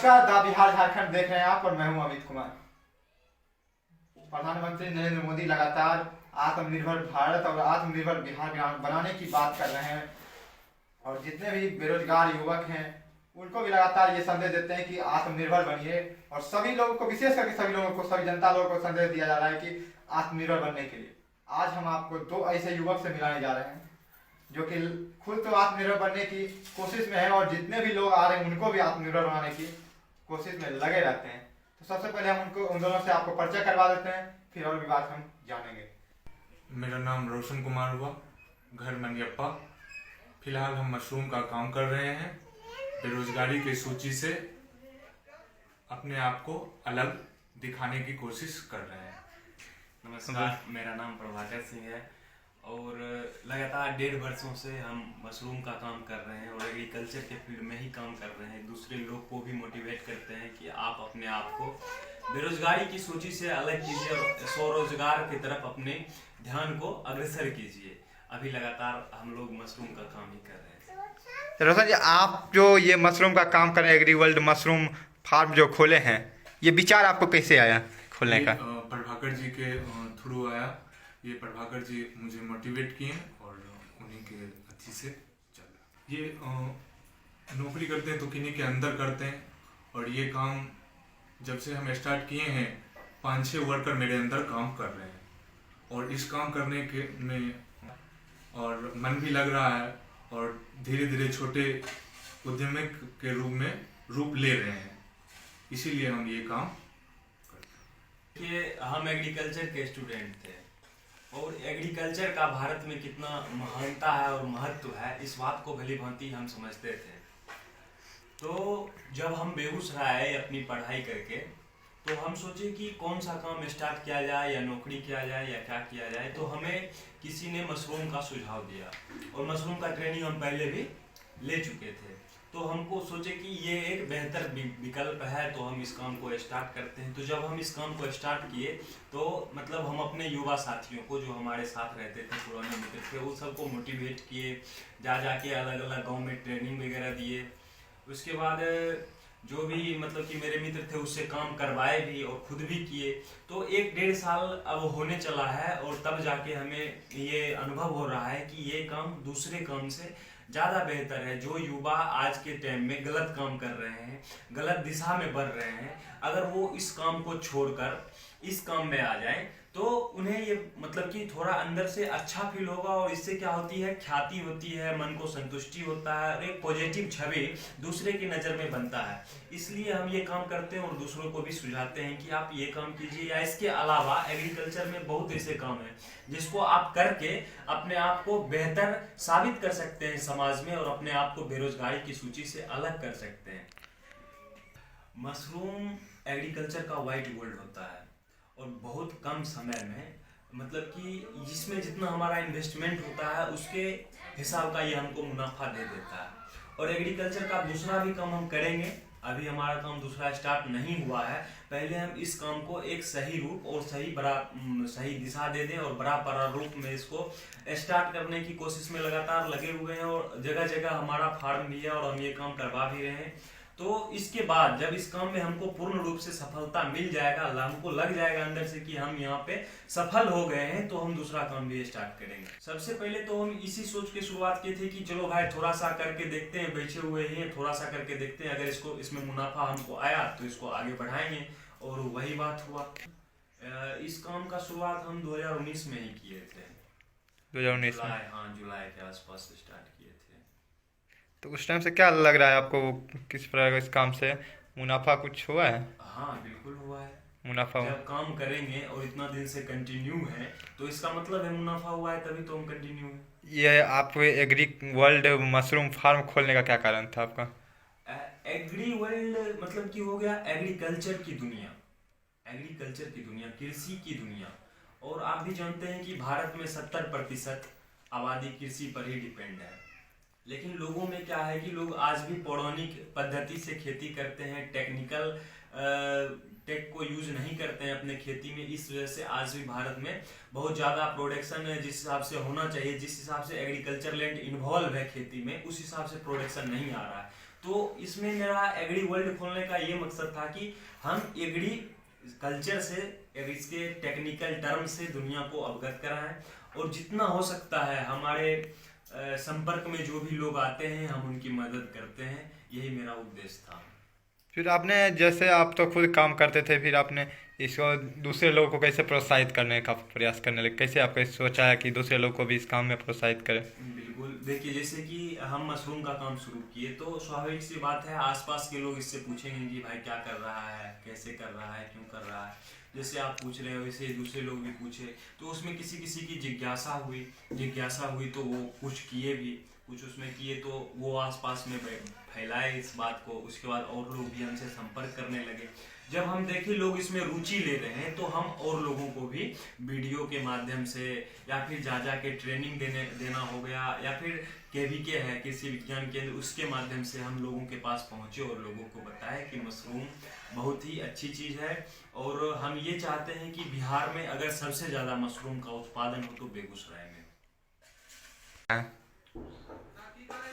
नमस्कार, दा बिहार झारखंड देख रहे हैं आप और मैं हूं अमित कुमार। प्रधानमंत्री नरेंद्र मोदी लगातार आत्मनिर्भर भारत और आत्मनिर्भर बिहार बनाने की बात कर रहे हैं और जितने भी बेरोजगार युवक हैं उनको भी लगातार ये संदेश देते हैं कि आत्मनिर्भर बनिए और सभी लोगों को, विशेष करके सभी लोगों को, सभी जनता लोगों को संदेश दिया जा रहा है कि आत्मनिर्भर बनने के लिए। आज हम आपको दो ऐसे युवक से मिलाने जा रहे हैं जो कि खुद तो आत्मनिर्भर बनने की कोशिश में है और जितने भी लोग आ रहे हैं उनको भी आत्मनिर्भर बनाने की कोशिश में लगे रहते हैं। तो सबसे पहले हम उन दोनों से आपको परिचय करवा देते हैं, फिर और भी बात हम जानेंगे। मेरा नाम रोशन कुमार हुआ, घर मंडियप्पा। फिलहाल हम मशरूम का काम कर रहे हैं। बेरोजगारी की सूची से अपने आप को अलग दिखाने की कोशिश कर रहे हैं। नमस्कार, मेरा नाम प्रभाकर सिंह है और लगातार 1.5 वर्षों से हम मशरूम का काम कर रहे हैं और एग्रीकल्चर के फील्ड में ही काम कर रहे हैं। दूसरे लोग को भी मोटिवेट करते हैं कि आप अपने आप को बेरोजगारी की सूची से अलग कीजिए और स्वरोजगार की तरफ अपने ध्यान को अग्रसर कीजिए। अभी लगातार हम लोग मशरूम का काम ही कर रहे हैं। तो रोशन जी, आप जो ये मशरूम का काम कर रहे हैं, एग्री वर्ल्ड मशरूम फार्म जो खोले हैं, ये विचार आपको कैसे आया खोलने का? प्रभाकर जी के थ्रू आया। ये प्रभाकर जी मुझे मोटिवेट किए और उन्हीं के अच्छी से चल रहा। ये नौकरी करते हैं तो किन्हीं के अंदर करते हैं और ये काम जब से हम स्टार्ट किए हैं 5-6 वर्कर मेरे अंदर काम कर रहे हैं और इस काम करने के में और मन भी लग रहा है और धीरे धीरे छोटे उद्यमी के रूप में रूप ले रहे हैं। इसीलिए हम ये काम करते हैं। कि हम एग्रीकल्चर के स्टूडेंट थे और एग्रीकल्चर का भारत में कितना महानता है और महत्व है, इस बात को भली भांति हम समझते थे। तो जब हम बेगूसराय आए अपनी पढ़ाई करके तो हम सोचे कि कौन सा काम स्टार्ट किया जाए या नौकरी किया जाए या क्या किया जाए। तो हमें किसी ने मशरूम का सुझाव दिया और मशरूम का ट्रेनिंग हम पहले भी ले चुके थे। तो हमको सोचे कि ये एक बेहतर विकल्प है, तो हम इस काम को स्टार्ट करते हैं। तो जब हम इस काम को स्टार्ट किए तो मतलब हम अपने युवा साथियों को, जो हमारे साथ रहते थे, पुराने मित्र थे, वो सबको मोटिवेट किए, जाके अलग अलग गांव में ट्रेनिंग वगैरह दिए। उसके बाद जो भी मतलब कि मेरे मित्र थे उससे काम करवाए भी और खुद भी किए। तो 1-1.5 साल अब होने चला है और तब जाके हमें ये अनुभव हो रहा है कि ये काम दूसरे काम से ज़्यादा बेहतर है। जो युवा आज के टाइम में गलत काम कर रहे हैं, गलत दिशा में बढ़ रहे हैं, अगर वो इस काम को छोड़कर इस काम में आ जाए तो उन्हें ये मतलब कि थोड़ा अंदर से अच्छा फील होगा और इससे क्या होती है, ख्याति होती है, मन को संतुष्टि होता है और एक पॉजिटिव छवि दूसरे की नज़र में बनता है। इसलिए हम ये काम करते हैं और दूसरों को भी सुझाते हैं कि आप ये काम कीजिए। या इसके अलावा एग्रीकल्चर में बहुत ऐसे काम हैं जिसको आप करके अपने आप को बेहतर साबित कर सकते हैं समाज में और अपने आप को बेरोजगारी की सूची से अलग कर सकते हैं। मशरूम एग्रीकल्चर का वाइट गोल्ड होता है और बहुत कम समय में मतलब कि जिसमें जितना हमारा इन्वेस्टमेंट होता है उसके हिसाब का ये हमको मुनाफा दे देता है। और एग्रीकल्चर का दूसरा भी काम हम करेंगे। अभी हमारा काम दूसरा स्टार्ट नहीं हुआ है। पहले हम इस काम को एक सही रूप और सही दिशा दे दें और बड़ा प्रारूप में इसको स्टार्ट करने की कोशिश में लगातार लगे हुए हैं और जगह जगह हमारा फार्म भी है और हम ये काम करवा भी रहे हैं। तो इसके बाद जब इस काम में हमको पूर्ण रूप से सफलता मिल जाएगा, हमको लग जाएगा अंदर से कि हम यहाँ पे सफल हो गए हैं, तो हम दूसरा काम भी स्टार्ट करेंगे। सबसे पहले तो हम इसी सोच के शुरुआत की थी कि चलो भाई थोड़ा सा करके देखते हैं, बैठे हुए हैं, थोड़ा सा करके देखते हैं, अगर इसमें मुनाफा हमको आया तो इसको आगे बढ़ाएंगे। और वही बात हुआ। इस काम का शुरुआत हम 2019 में ही किए थे। 2019 में? हाँ, जुलाई के आसपास स्टार्ट किए थे। तो उस टाइम से क्या लग रहा है आपको, किस प्रकार इस काम से मुनाफा कुछ हुआ है? हाँ, बिल्कुल हुआ है। मुनाफा हुआ। जब काम करेंगे और इतना दिन से कंटिन्यू है तो इसका मतलब है मुनाफा हुआ है, तभी तो हम कंटिन्यू है। ये आप एग्री वर्ल्ड मशरूम फार्म खोलने का क्या कारण था आपका? एग्री वर्ल्ड मतलब कि हो गया एग्रीकल्चर की दुनिया, कृषि की दुनिया। और आप भी जानते हैं कि भारत में 70% आबादी कृषि पर ही डिपेंड है। लेकिन लोगों में क्या है कि लोग आज भी पौराणिक पद्धति से खेती करते हैं, टेक्निकल टेक को यूज नहीं करते हैं अपने खेती में। इस वजह से आज भी भारत में बहुत ज़्यादा प्रोडक्शन जिस हिसाब से होना चाहिए, जिस हिसाब से एग्रीकल्चर लैंड इन्वॉल्व है खेती में, उस हिसाब से प्रोडक्शन नहीं आ रहा है। तो इसमें मेरा एग्री वर्ल्ड खोलने का ये मकसद था कि हम एग्री कल्चर से, इसके टेक्निकल टर्म से दुनिया को अवगत कराएं, और जितना हो सकता है हमारे संपर्क में जो भी लोग आते हैं हम उनकी मदद करते हैं। यही मेरा उद्देश्य था। फिर आपने, जैसे आप तो खुद काम करते थे, फिर आपने इसको दूसरे लोगों को कैसे प्रोत्साहित करने का प्रयास करने लगे? कैसे आपने सोचा है कि दूसरे लोग को भी इस काम में प्रोत्साहित करें? बिल्कुल, देखिए जैसे कि हम मशरूम का काम शुरू किए तो स्वाभाविक सी बात है आसपास के लोग इससे पूछेंगे कि भाई क्या कर रहा है, कैसे कर रहा है, क्यों कर रहा है। जैसे आप पूछ रहे हो वैसे दूसरे लोग भी पूछे, तो उसमें किसी किसी की जिज्ञासा हुई तो वो कुछ किए भी, कुछ उसमें किए तो वो आसपास में फैलाए इस बात को। उसके बाद और लोग भी हमसे संपर्क करने लगे। जब हम देखे लोग इसमें रुचि ले रहे हैं तो हम और लोगों को भी वीडियो के माध्यम से या फिर जा के ट्रेनिंग देना हो गया, या फिर केवीके है कृषि विज्ञान केंद्र, उसके माध्यम से हम लोगों के पास पहुंचे और लोगों को बताया कि मशरूम बहुत ही अच्छी चीज़ है। और हम ये चाहते हैं कि बिहार में अगर सबसे ज़्यादा मशरूम का उत्पादन हो तो बेगूसराय में।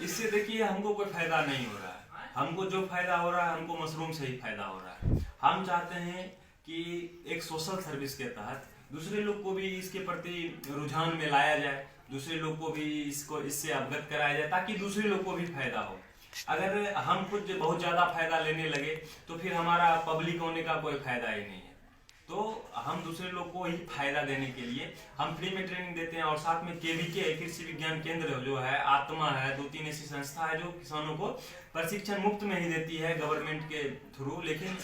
इससे देखिए हमको कोई फायदा नहीं हो रहा है, हमको जो फायदा हो रहा है हमको मशरूम से ही फायदा हो रहा है। हम चाहते हैं कि एक सोशल सर्विस के तहत दूसरे लोग को भी इसके प्रति रुझान में लाया जाए, दूसरे लोग को भी इससे अवगत कराया जाए, ताकि दूसरे लोग को भी फायदा हो। अगर हम खुद बहुत ज़्यादा फायदा लेने लगे तो फिर हमारा पब्लिक होने का कोई फायदा ही नहीं है। तो हम दूसरे लोग को ही फायदा देने के लिए हम फ्री में ट्रेनिंग देते हैं। और साथ में केवीके कृषि विज्ञान केंद्र जो है, आत्मा है, 2-3 ऐसी संस्था है जो किसानों को प्रशिक्षण मुफ्त में ही देती है गवर्नमेंट के थ्रू। लेकिन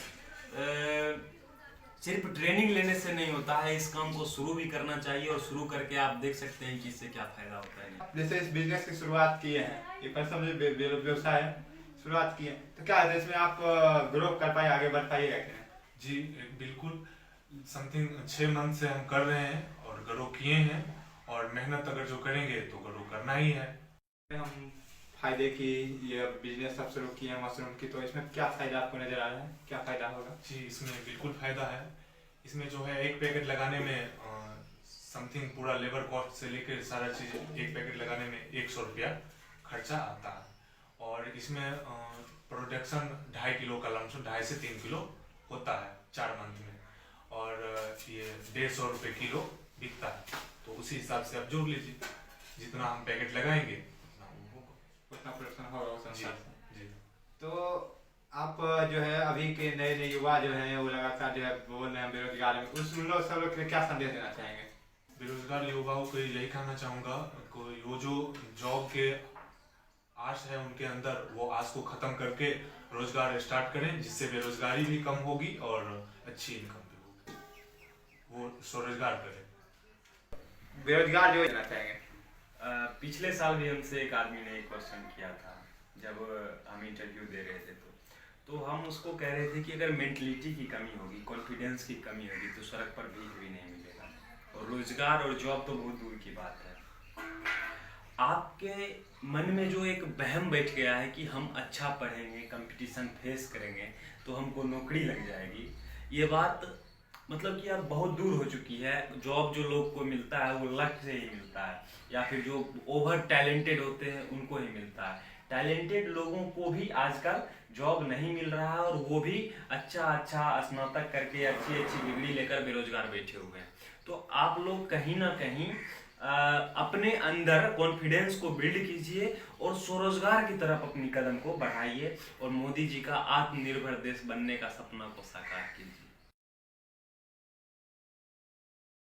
सिर्फ ट्रेनिंग लेने से नहीं होता है, इस काम को शुरू भी करना चाहिए, और शुरू करके आप देख सकते हैं कि इससे क्या फायदा होता है। जैसे इस बिजनेस की शुरुआत की है, ये व्यवसाय शुरुआत की है, तो क्या है इसमें आप ग्रो कर पाए, आगे बढ़ पाइएगा क्या? जी बिल्कुल, समथिंग 6 मंथ से हम कर रहे हैं और ग्रो किए हैं, और मेहनत अगर जो करेंगे तो ग्रो करना ही है। हम फायदे की ये बिजनेस सब शुरू किए हैं मशरूम की, तो इसमें क्या फायदा आपको नजर आ रहा है, क्या फायदा होगा? जी इसमें बिल्कुल फायदा है। इसमें जो है एक पैकेट लगाने में समथिंग पूरा लेबर कॉस्ट से लेकर सारा चीज, एक पैकेट लगाने में 100 रुपया खर्चा आता है। और इसमें प्रोडक्शन 2.5 किलो का लमसम 2.5 से 3 किलो होता है 4 मंथ में, और ये 150 रुपये किलो बिकता है। तो उसी हिसाब से आप जोड़ लीजिए, जितना हम पैकेट लगाएंगे उतना प्रोडक्शन होगा उस जी अनुसार से। जी। तो आप जो है अभी के नए युवा जो है वो लगातार जो है बोल रहे हैं बेरोजगार में, उस उन लोग सब लोग के लिए क्या संदेश देना चाहेंगे? बेरोजगार युवाओं को यही कहना चाहूँगा, कोई वो जो जॉब के आस है उनके अंदर, वो आस को खत्म करके रोजगार स्टार्ट करें, जिससे बेरोजगारी भी कम होगी और अच्छी इनकम भी होगी, वो स्वरोजगार करें। बेरोजगार जो देना चाहेंगे? पिछले साल भी हमसे एक आदमी ने एक क्वेश्चन किया था जब हम इंटरव्यू दे रहे थे, तो हम उसको कह रहे थे कि अगर मेंटलिटी की कमी होगी, कॉन्फिडेंस की कमी होगी तो सड़क पर भीख भी नहीं मिलेगा, और रोजगार और जॉब तो बहुत दूर की बात है। आपके मन में जो एक वहम बैठ गया है कि हम अच्छा पढ़ेंगे, कंपटीशन फेस करेंगे तो हमको नौकरी लग जाएगी, ये बात मतलब कि अब बहुत दूर हो चुकी है। जॉब जो लोग को मिलता है वो लक से ही मिलता है, या फिर जो ओवर टैलेंटेड होते हैं उनको ही मिलता है। टैलेंटेड लोगों को भी आजकल जॉब नहीं मिल रहा है, और वो भी अच्छा स्नातक करके अच्छी डिग्री लेकर बेरोजगार बैठे हुए हैं। तो आप लोग कहीं ना कहीं अपने अंदर कॉन्फिडेंस को बिल्ड कीजिए और स्वरोजगार की तरफ अपनी कदम को बढ़ाइए, और मोदी जी का आत्मनिर्भर देश बनने का सपना को साकार कीजिए।